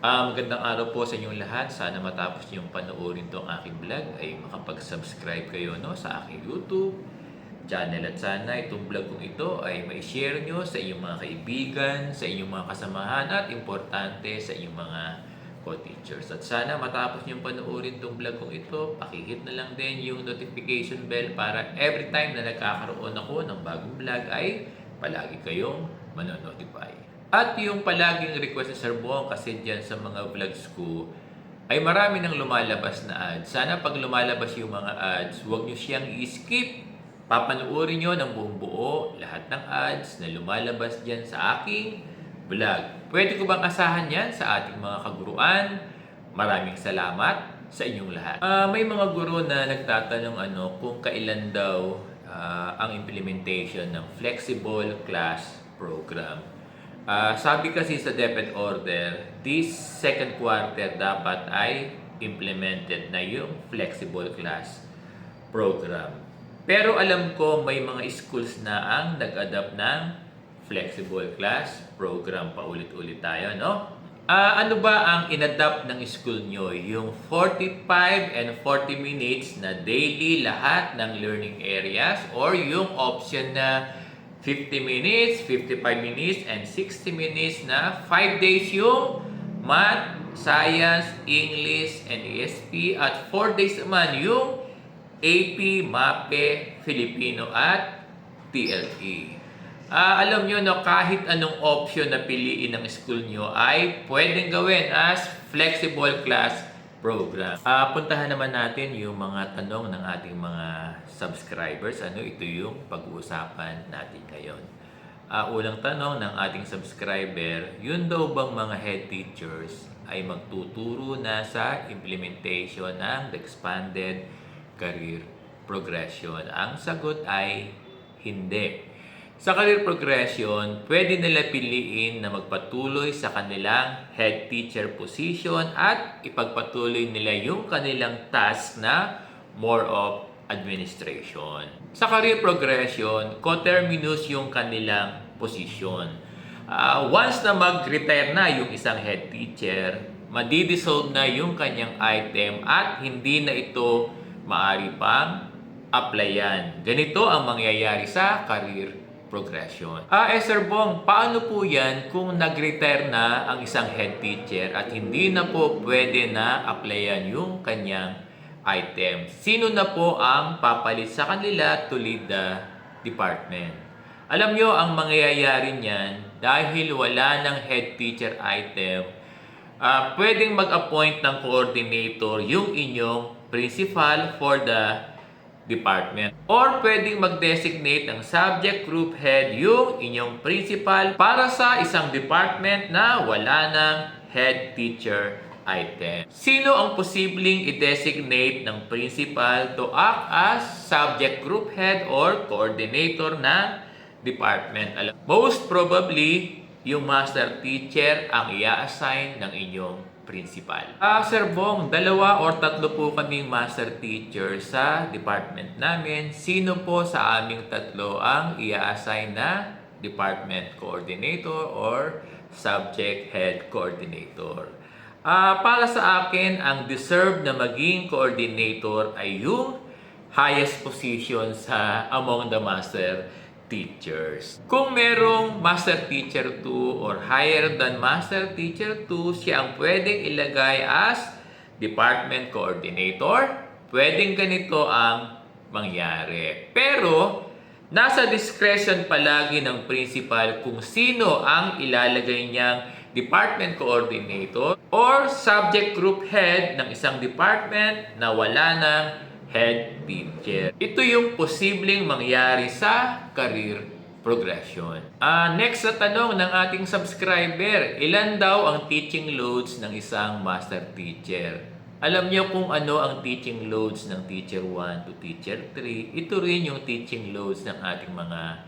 Magandang araw po sa inyong lahat. Sana matapos niyong panoorin itong aking vlog ay makapag-subscribe kayo sa aking YouTube channel. At sana itong vlog kong ito ay mai-share nyo sa inyong mga kaibigan, sa inyong mga kasamahan at importante sa inyong mga co-teachers. At sana matapos niyong panoorin itong vlog kong ito, pakihit na lang din yung notification bell para every time na nagkakaroon ako ng bagong vlog ay palagi kayong manonotify. At yung palaging request ni Sir Bong kasi dyan sa mga vlogs ko ay marami nang lumalabas na ads. Sana pag lumalabas yung mga ads, huwag nyo siyang i-skip. Papanoorin nyo ng buong buo lahat ng ads na lumalabas dyan sa aking vlog. Pwede ko bang asahan yan sa ating mga kaguruan? Maraming salamat sa inyong lahat. May mga guro na nagtatanong kung kailan daw ang implementation ng flexible class program. Sabi kasi sa DepEd order, this second quarter dapat ay implemented na yung flexible class program. Pero alam ko may mga schools na ang nag-adapt ng flexible class program. Paulit-ulit tayo, no? Ano ba ang inadapt ng school nyo? Yung 45 and 40 minutes na daily lahat ng learning areas or yung option na 50 minutes, 55 minutes, and 60 minutes na 5 days yung Math, Science, English, and ESP at 4 days naman yung AP, MAPE, Filipino at TLE. Alam nyo kahit anong option na piliin ng school nyo ay pwedeng gawin as flexible class program. Puntahan naman natin yung mga tanong ng ating mga subscribers. Ito yung pag-uusapan natin ngayon. Unang tanong ng ating subscriber, yun daw bang mga head teachers ay magtuturo na sa implementation ng expanded career progression? Ang sagot ay hindi. Sa career progression, pwede nila piliin na magpatuloy sa kanilang head teacher position at ipagpatuloy nila yung kanilang task na more of administration. Sa career progression, coterminous yung kanilang position. Once na mag-retire na yung isang head teacher, madi-dissolve na yung kanyang item at hindi na ito maaari pang applyan. Ganito ang mangyayari sa career progression. Sir Bong, paano po yan kung nag-retire na ang isang head teacher at hindi na po pwede na applyan yung kanyang item? Sino na po ang papalit sa kanila to lead the department? Alam nyo, ang mangyayari niyan, dahil wala ng head teacher item, pwedeng mag-appoint ng coordinator yung inyong principal for the department. Or pwedeng mag-designate ng subject group head yung inyong principal para sa isang department na wala ng head teacher item. Sino ang posibleng i-designate ng principal to act as subject group head or coordinator ng department? Most probably, yung master teacher ang i-assign ng inyong principal. Sir Bong, 2 or 3 po kaming master teacher sa department namin. Sino po sa aming 3 ang i-assign na department coordinator or subject head coordinator? Para sa akin, ang deserve na maging coordinator ay yung highest position sa among the master teachers. Kung merong master teacher 2 or higher than master teacher 2, siya ang pwedeng ilagay as department coordinator. Pwedeng ganito ang mangyari. Pero, nasa discretion palagi ng principal kung sino ang ilalagay niyang department coordinator or subject group head ng isang department na wala ng head teacher. Ito yung posibleng mangyari sa career progression. Next na tanong ng ating subscriber, ilan daw ang teaching loads ng isang master teacher? Alam niyo kung ano ang teaching loads ng teacher 1 to teacher 3, ito rin yung teaching loads ng ating mga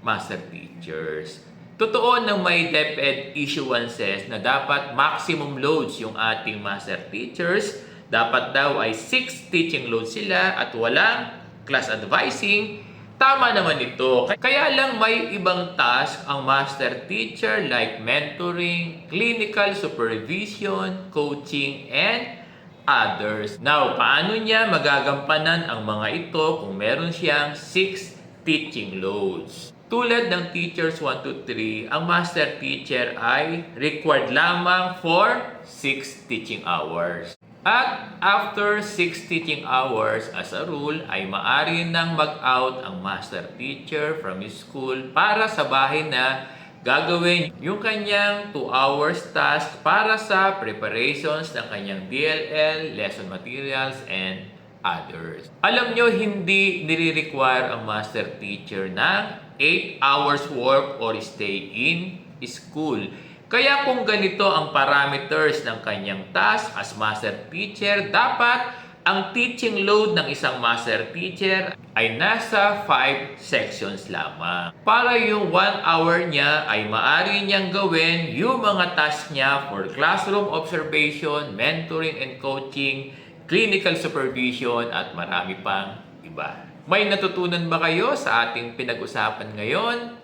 master teachers. Totoo na may DepEd issuances na dapat maximum loads yung ating master teachers. Dapat daw ay 6 teaching loads sila at walang class advising. Tama naman ito. Kaya lang may ibang task ang master teacher like mentoring, clinical supervision, coaching, and others. Now, paano niya magagampanan ang mga ito kung meron siyang 6 teaching loads? Tulad ng Teachers 1 to 3, ang master teacher ay required lamang for 6 teaching hours. At after 6 teaching hours, as a rule, ay maaari nang mag-out ang master teacher from his school para sa bahay na gagawin yung kanyang 2 hours task para sa preparations ng kanyang DLL, lesson materials, and others. Alam nyo, hindi nire-require ang master teacher ng 8 hours work or stay in school. Kaya kung ganito ang parameters ng kanyang task as master teacher, dapat ang teaching load ng isang master teacher ay nasa 5 sections lamang. Para yung 1 hour niya ay maaari niyang gawin yung mga task niya for classroom observation, mentoring and coaching, clinical supervision, at marami pang iba. May natutunan ba kayo sa ating pinag-usapan ngayon?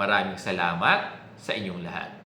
Maraming salamat sa inyong lahat.